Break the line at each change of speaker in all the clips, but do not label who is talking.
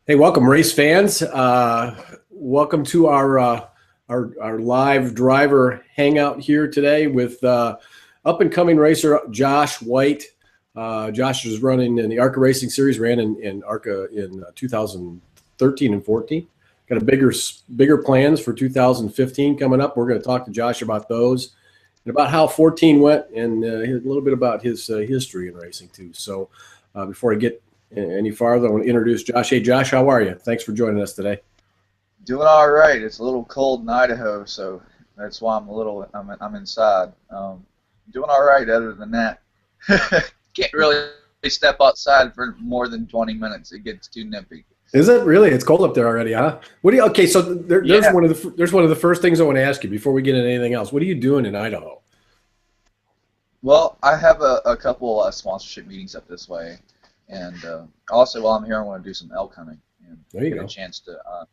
Hey, welcome, race fans. Welcome to our live driver hangout here today with up and coming racer Josh White. Josh is running in the ARCA Racing Series, ran in ARCA in 2013 and 14. Got a bigger plans for 2015 coming up. We're going to talk to Josh about those and about how 14 went, and a little bit about his history in racing too. So before I get any farther, I want to introduce Josh. Hey, Josh, how are you? Thanks for joining us today.
Doing all right. It's a little cold in Idaho, so that's why I'm inside. Doing all right. Other than that, can't really step outside for more than 20 minutes. It gets too nippy.
Is it really? It's cold up there already, huh? What do you? Okay, so there's
Yeah.
there's one of the first things I want to ask you before we get into anything else. What are you doing in Idaho?
Well, I have a couple sponsorship meetings up this way, and also while I'm here, I want to do some elk hunting and
There you
get
go.
a chance to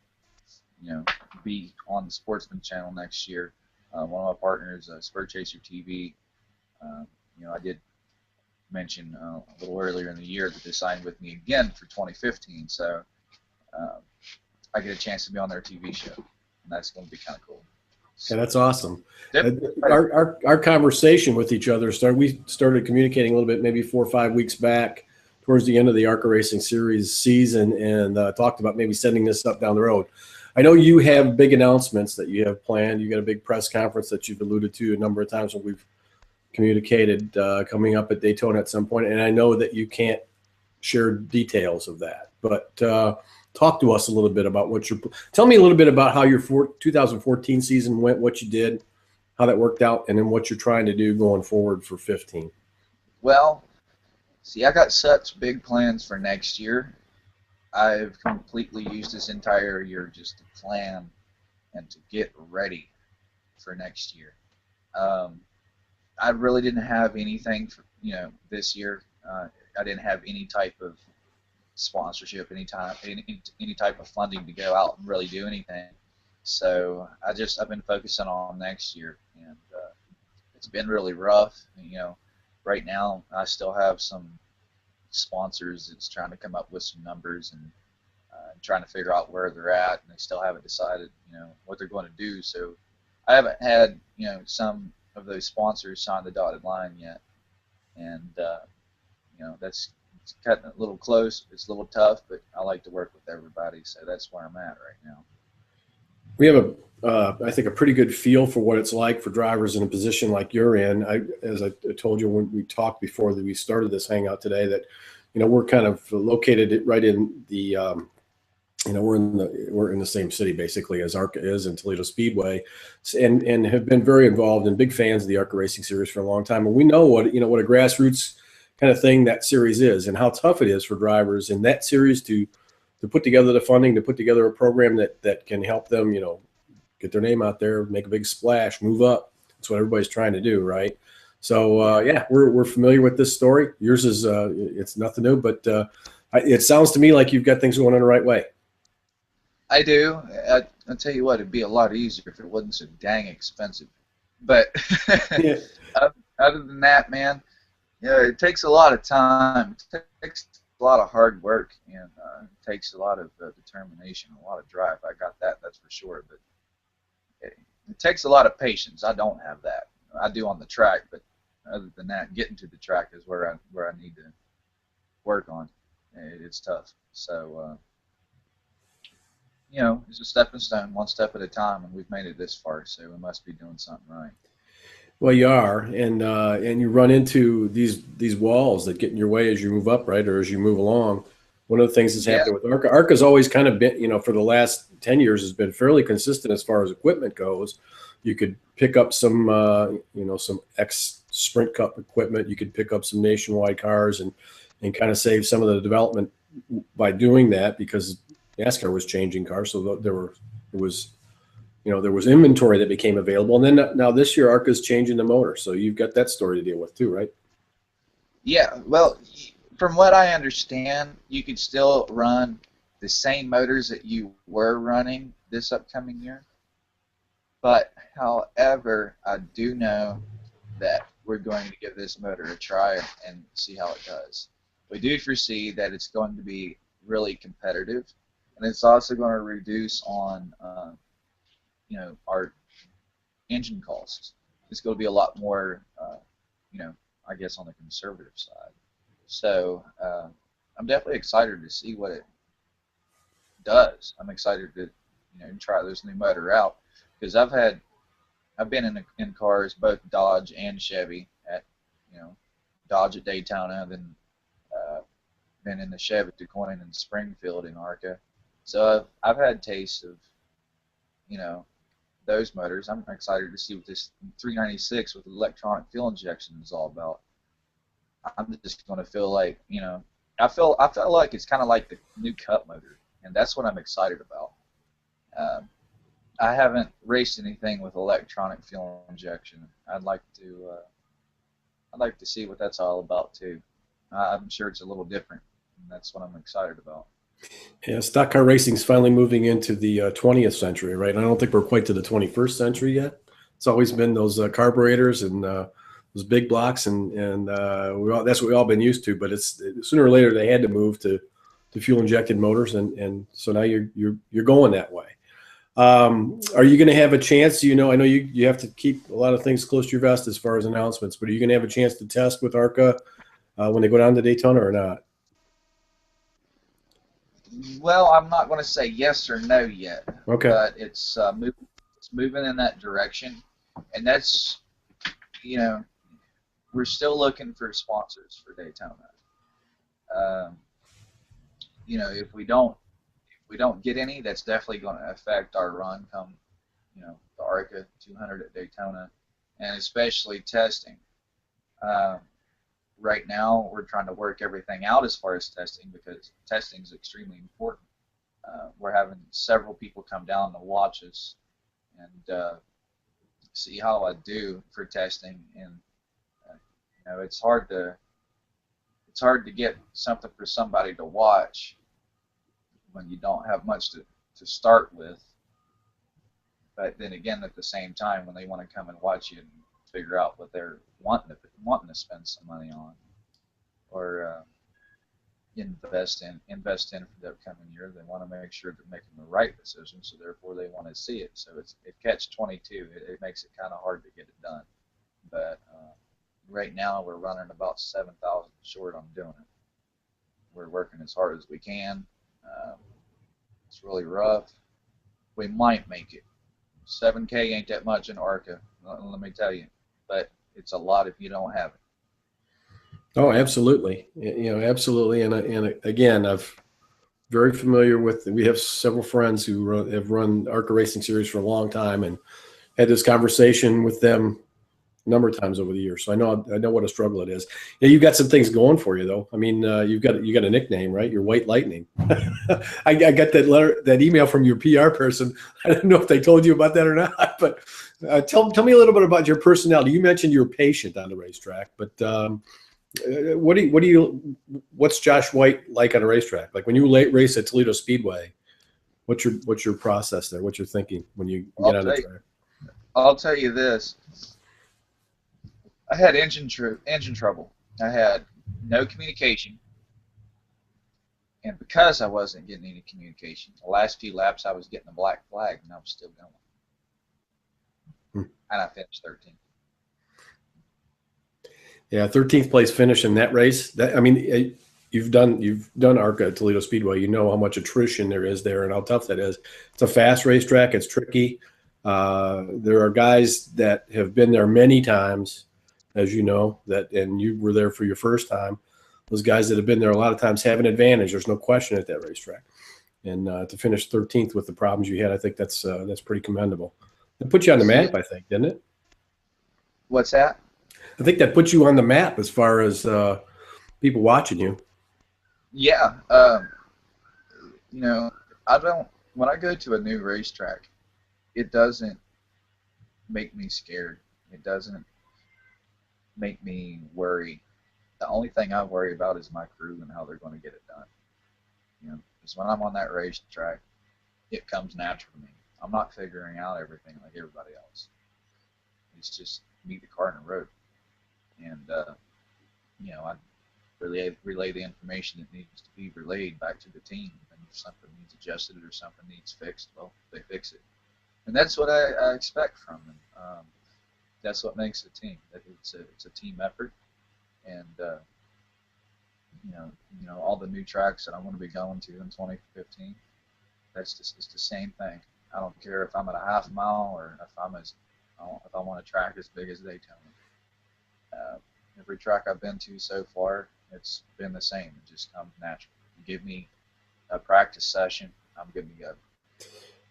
be on the Sportsman Channel next year. One of my partners, Spur Chaser TV. I did mention a little earlier in the year that they signed with me again for 2015, so I get a chance to be on their TV show, and that's going to be kind of cool.
Yeah, that's awesome.
Yep.
Our conversation with each other we started communicating a little bit maybe 4 or 5 weeks back towards the end of the ARCA Racing Series season, and talked about maybe setting this up down the road. I know you have big announcements that you have planned. You got a big press conference that you've alluded to a number of times when we've communicated coming up at Daytona at some point, and I know that you can't share details of that, but talk to us a little bit about tell me a little bit about how your 2014 season went, what you did, how that worked out, and then what you're trying to do going forward for 15.
Well, see, I got such big plans for next year. I've completely used this entire year just to plan and to get ready for next year. I really didn't have anything for this year. I didn't have any type of sponsorship, any type of funding to go out and really do anything. So I've been focusing on next year, and it's been really rough. Right now I still have some sponsors that's trying to come up with some numbers and trying to figure out where they're at, and they still haven't decided what they're going to do. So I haven't had some of those sponsors sign the dotted line yet, and that's cutting it a little close. It's a little tough, but I like to work with everybody, so that's where I'm at right now.
We have I think, a pretty good feel for what it's like for drivers in a position like you're in. As I told you when we talked before that we started this hangout today, that we're kind of located right in the we're in the same city basically as ARCA is in Toledo Speedway, and have been very involved and big fans of the ARCA Racing Series for a long time. And we know what a grassroots kind of thing that series is, and how tough it is for drivers in that series to put together the funding, to put together a program that can help them, get their name out there, make a big splash, move up. That's what everybody's trying to do, right? So yeah, we're familiar with this story. Yours is it's nothing new, but it sounds to me like you've got things going in the right way.
I do. I'll tell you what, it'd be a lot easier if it wasn't so dang expensive. But
Yeah.
other than that, man, it takes a lot of time. It takes a lot of hard work, and it takes a lot of determination, a lot of drive. I got that, that's for sure. But it takes a lot of patience. I don't have that. I do on the track, but other than that, getting to the track is where I need to work on. It's tough. So it's a stepping stone, one step at a time, and we've made it this far. So we must be doing something right.
Well, you are, and you run into these walls that get in your way as you move up, right, or as you move along. One of the things that's happened with ARCA, ARCA's always kind of been, for the last 10 years, has been fairly consistent as far as equipment goes. You could pick up some, some ex-Sprint Cup equipment. You could pick up some nationwide cars and kind of save some of the development by doing that, because NASCAR was changing cars, so there was inventory that became available. And then now this year, ARCA's changing the motor, so you've got that story to deal with too, right?
Yeah, well, from what I understand, you could still run the same motors that you were running this upcoming year. But, however, I do know that we're going to give this motor a try and see how it does. We do foresee that it's going to be really competitive. and it's also going to reduce on our engine costs. It's going to be a lot more, I guess on the conservative side. So I'm definitely excited to see what it does. I'm excited to try this new motor out because I've been in cars both Dodge and Chevy at Dodge at Daytona, then been in the Chevy at DeQueen and Springfield in ARCA. So I've had tastes of you know those motors. I'm excited to see what this 396 with electronic fuel injection is all about. I'm just going to feel like I feel like it's kind of like the new Cup motor, and that's what I'm excited about. Um, I haven't raced anything with electronic fuel injection. I'd like to see what that's all about too. I'm sure it's a little different, and that's what I'm excited about.
Yeah, stock car racing is finally moving into the 20th century, right? I don't think we're quite to the 21st century yet. It's always been those carburetors and those big blocks, and that's what we've all been used to. But it's sooner or later they had to move to fuel injected motors, and so now you're going that way. Are you going to have a chance? I know you have to keep a lot of things close to your vest as far as announcements, but are you going to have a chance to test with ARCA when they go down to Daytona or not?
Well, I'm not going to say yes or no yet,
Okay.
but it's moving in that direction, and that's you know we're still looking for sponsors for Daytona. Um, if we don't get any, that's definitely going to affect our run come the ARCA 200 at Daytona, and especially testing. Um, right now, we're trying to work everything out as far as testing because testing is extremely important. We're having several people come down to watch us and see how I do for testing, and it's hard to get something for somebody to watch when you don't have much to start with. But then again, at the same time, when they want to come and watch you and figure out what they're wanting to spend some money on or invest in for the upcoming year, they want to make sure they're making the right decision. So therefore, they want to see it. So it catch 22. It makes it kind of hard to get it done. But right now, we're running about 7,000 short on doing it. We're working as hard as we can. Um, it's really rough. We might make it. 7K ain't that much in ARCA, let me tell you, but it's a lot if you don't have it.
Oh, absolutely. Absolutely. And again, I've very familiar with. We have several friends who have run ARCA Racing Series for a long time, and had this conversation with them a number of times over the years. So I know what a struggle it is. Yeah, you've got some things going for you though. I mean, you got a nickname, right? You're White Lightning. I got that email from your PR person. I don't know if they told you about that or not, but tell me a little bit about your personality. You mentioned you're patient on the racetrack, but what's Josh White like on a racetrack? Like when you race at Toledo Speedway, what's your process there? What's your thinking when you
I'll
get on the
tell you,
track?
I'll tell you this. I had engine trouble. I had no communication, and because I wasn't getting any communication, the last few laps I was getting a black flag, and I was still going,
Hmm.
and I finished 13th.
Yeah, 13th place finish in that race. That I mean, you've done ARCA at Toledo Speedway. You know how much attrition there is there and how tough that is. It's a fast racetrack. It's tricky. There are guys that have been there many times, as you know, and you were there for your first time. Those guys that have been there a lot of times have an advantage. There's no question at that racetrack. And to finish 13th with the problems you had, I think that's pretty commendable. It put you on the
See,
map, I think, didn't it?
what's that?
I think that puts you on the map as far as people watching you.
Yeah, you know, I don't. When I go to a new racetrack, it doesn't make me scared. It doesn't make me worry. The only thing I worry about is my crew and how they're going to get it done. Because when I'm on that racetrack, it comes natural to me. I'm not figuring out everything like everybody else. It's just meet the car in the road, and I relay the information that needs to be relayed back to the team, and If something needs adjusted or something needs fixed, well, they fix it. And that's what I expect from them. That's what makes a team. It's a team effort, and all the new tracks that I'm going to be going to in 2015. That's just it's the same thing. I don't care if I'm at a half mile or if I want a track as big as Daytona. Uh, every track I've been to so far, it's been the same. It just comes natural. You give me a practice session, I'm good to go.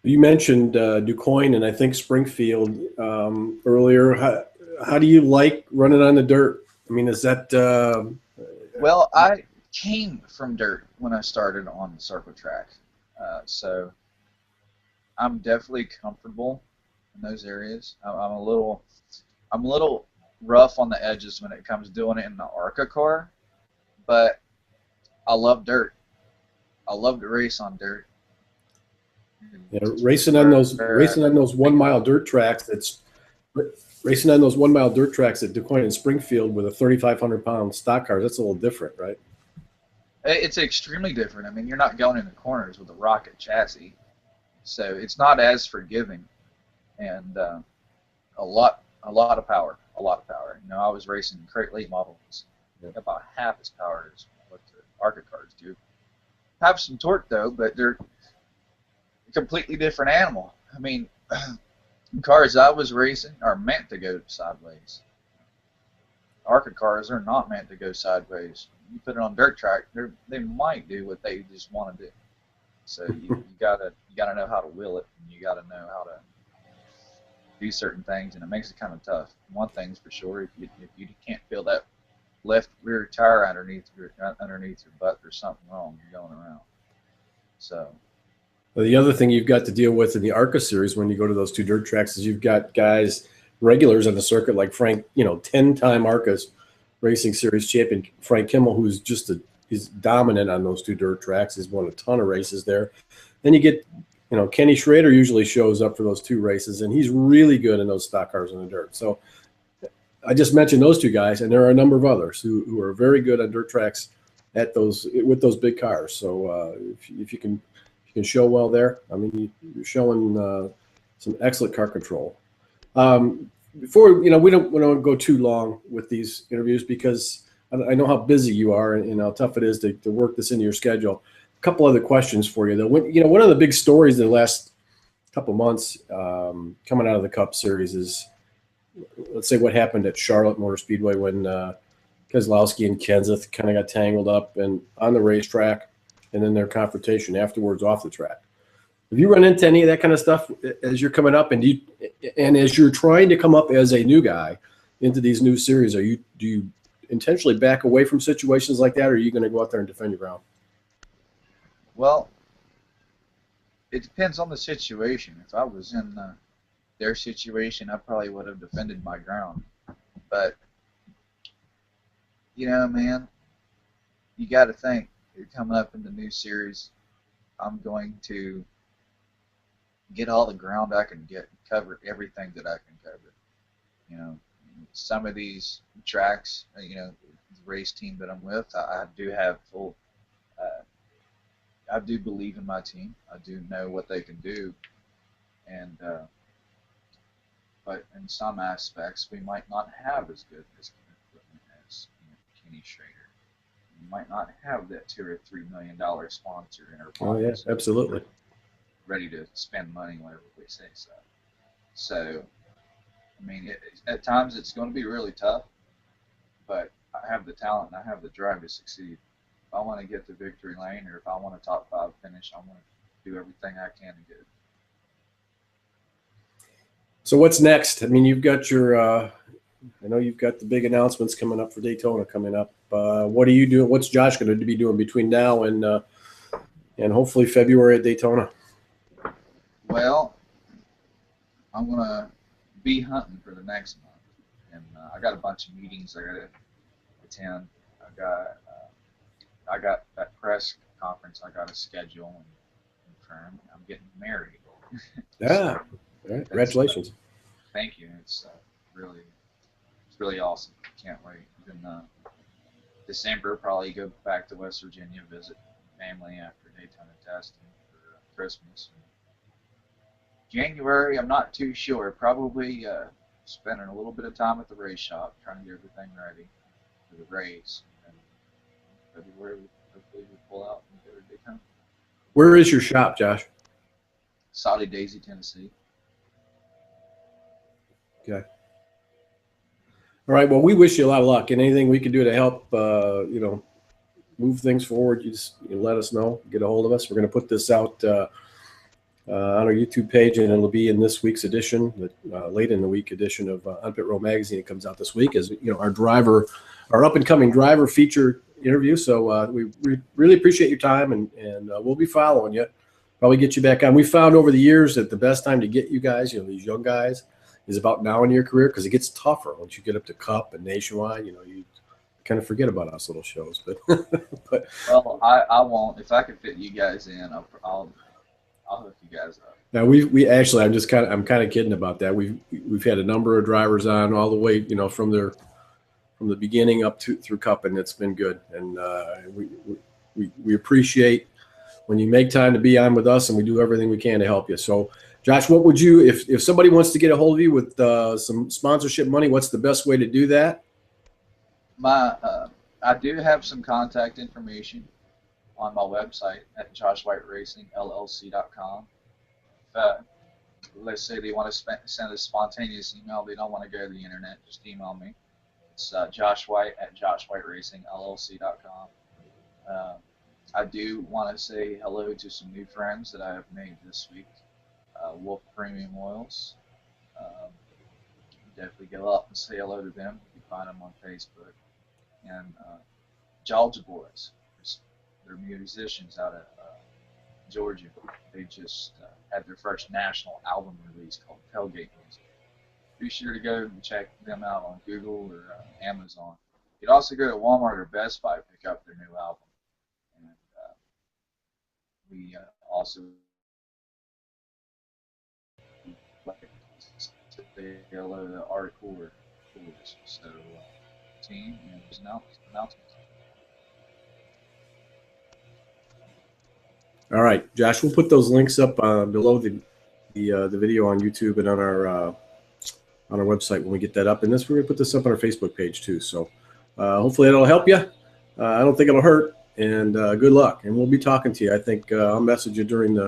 You mentioned DuQuoin and I think Springfield earlier. How do you like running on the dirt? I mean, is that
Well, I came from dirt when I started on the circle track, so I'm definitely comfortable in those areas. I'm a little rough on the edges when it comes to doing it in the ARCA car, but I love dirt. I love to race on dirt.
racing on those 1 mile dirt tracks? That's racing on those 1 mile dirt tracks at DuQuoin and Springfield with a 3,500 pound stock car. That's a little different, right?
It's extremely different. I mean, you're not going in the corners with a rocket chassis, so it's not as forgiving, and a lot of power, a lot of power. I was racing crate late models, about half as power as what the ARCA cars do. Have some torque though, but they're a completely different animal. I mean, cars I was racing are meant to go sideways. ARCA cars are not meant to go sideways. You put it on dirt track, they might do what they just want to do. So you gotta know how to wheel it, and you gotta know how to do certain things, and it makes it kind of tough. One thing's for sure: if you can't feel that left rear tire underneath your butt, there's something wrong. You're going around. So.
Well, the other thing you've got to deal with in the ARCA series when you go to those two dirt tracks is you've got guys, regulars on the circuit like Frank, 10-time ARCA's Racing Series champion Frank Kimmel, who's he's dominant on those two dirt tracks. He's won a ton of races there. Then you get, Kenny Schrader usually shows up for those two races, and he's really good in those stock cars in the dirt. So I just mentioned those two guys, and there are a number of others who are very good on dirt tracks with those big cars. So if you can show well there, I mean, you're showing some excellent car control. Before we don't want to go too long with these interviews because I know how busy you are and how tough it is to work this into your schedule. A couple other questions for you though. One of the big stories in the last couple months coming out of the Cup Series is, let's say, what happened at Charlotte Motor Speedway when Keselowski and Kenseth kind of got tangled up and on the racetrack, and then their confrontation afterwards off the track. Have you run into any of that kind of stuff as you're coming up, and as you're trying to come up as a new guy into these new series? Do you intentionally back away from situations like that, or are you going to go out there and defend your ground?
Well, it depends on the situation. If I was in their situation, I probably would have defended my ground. But man, you got to think you're coming up in the new series. I'm going to get all the ground I can get, cover everything that I can cover. Some of these tracks, the race team that I'm with, I do have full. I do believe in my team. I do know what they can do, and but in some aspects, we might not have as good as equipment as Kenny Schrader. We might not have that $2 or $3 million sponsor in our pockets.
Oh yeah, absolutely.
Ready to spend money whenever we say so. So, I mean, at times it's going to be really tough, but I have the talent and I have the drive to succeed. If I want to get to victory lane, or if I want a top 5 finish, I want to do everything I can to get it.
So what's next? I mean, you've got I know you've got the big announcements coming up for Daytona coming up. What are you doing? What's Josh going to be doing between now and hopefully February at Daytona?
Well, I'm going to be hunting for the next month, and I got a bunch of meetings I got to attend. I got that press conference I got to schedule and confirm. I'm getting married.
Yeah, so, right. Congratulations.
Thank you. It's really awesome. Can't wait. Then December, probably go back to West Virginia, visit family after Daytona testing for Christmas. January, I'm not too sure. Probably spending a little bit of time at the race shop trying to get everything ready for the race. And February, hopefully we pull out and go to Daytona.
Where is your shop, Josh?
Solid Daisy, Tennessee.
Okay. All right. Well, we wish you a lot of luck, and anything we can do to help, move things forward, you let us know. Get a hold of us. We're going to put this out on our YouTube page, and it'll be in this week's edition, late in the week edition of Unpit Row Magazine. It comes out this week as our up and coming driver feature interview. So we really appreciate your time, and we'll be following you. Probably get you back on. We found over the years that the best time to get you guys, these young guys, is about now in your career, because it gets tougher once you get up to Cup and Nationwide. You kind of forget about us little shows, but
well, I won't. If I can fit you guys in, I'll hook you guys up.
Now we actually, I'm kind of kidding about that. We've had a number of drivers on all the way, from the beginning up through Cup, and it's been good. And we appreciate when you make time to be on with us, and we do everything we can to help you. So, Josh, what would you, if somebody wants to get a hold of you with some sponsorship money, what's the best way to do that?
I do have some contact information on my website at joshwhiteracingllc.com. Let's say they want to send a spontaneous email, they don't want to go to the internet, just email me. It's joshwhite@joshwhiteracingllc.com. I do want to say hello to some new friends that I have made this week. Wolf Premium Oils. Definitely go up and say hello to them. You can find them on Facebook. And Georgia Boys. They're musicians out of Georgia. They just had their first national album release called Tailgate Music. Be sure to go and check them out on Google or Amazon. You can also go to Walmart or Best Buy and pick up their new album. And we also say hello to our core. So, team and his announcements.
All right, Josh, we'll put those links up below the video on YouTube and on our website when we get that up. And we're going to put this up on our Facebook page too. So hopefully that'll help you. I don't think it'll hurt. And good luck. And we'll be talking to you. I think I'll message you during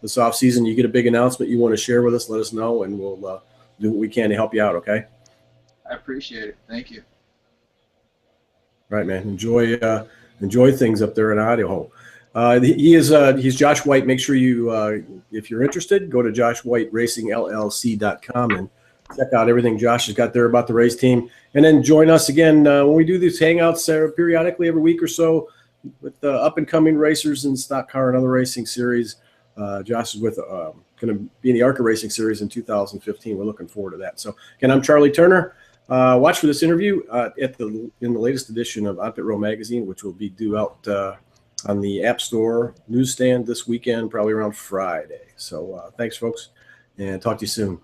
this off season. You get a big announcement you want to share with us, let us know, and we'll do what we can to help you out. Okay.
I appreciate it. Thank you.
All right, man. Enjoy things up there in Idaho. He's Josh White. Make sure you, if you're interested, go to joshwhiteracingllc.com and check out everything Josh has got there about the race team. And then join us again when we do these hangouts periodically every week or so with up and coming racers in stock car and other racing series. Josh is going to be in the ARCA Racing Series in 2015. We're looking forward to that. So again, I'm Charlie Turner. Watch for this interview in the latest edition of Unpit Row Magazine, which will be due out on the App Store newsstand this weekend, probably around Friday. So thanks, folks, and talk to you soon.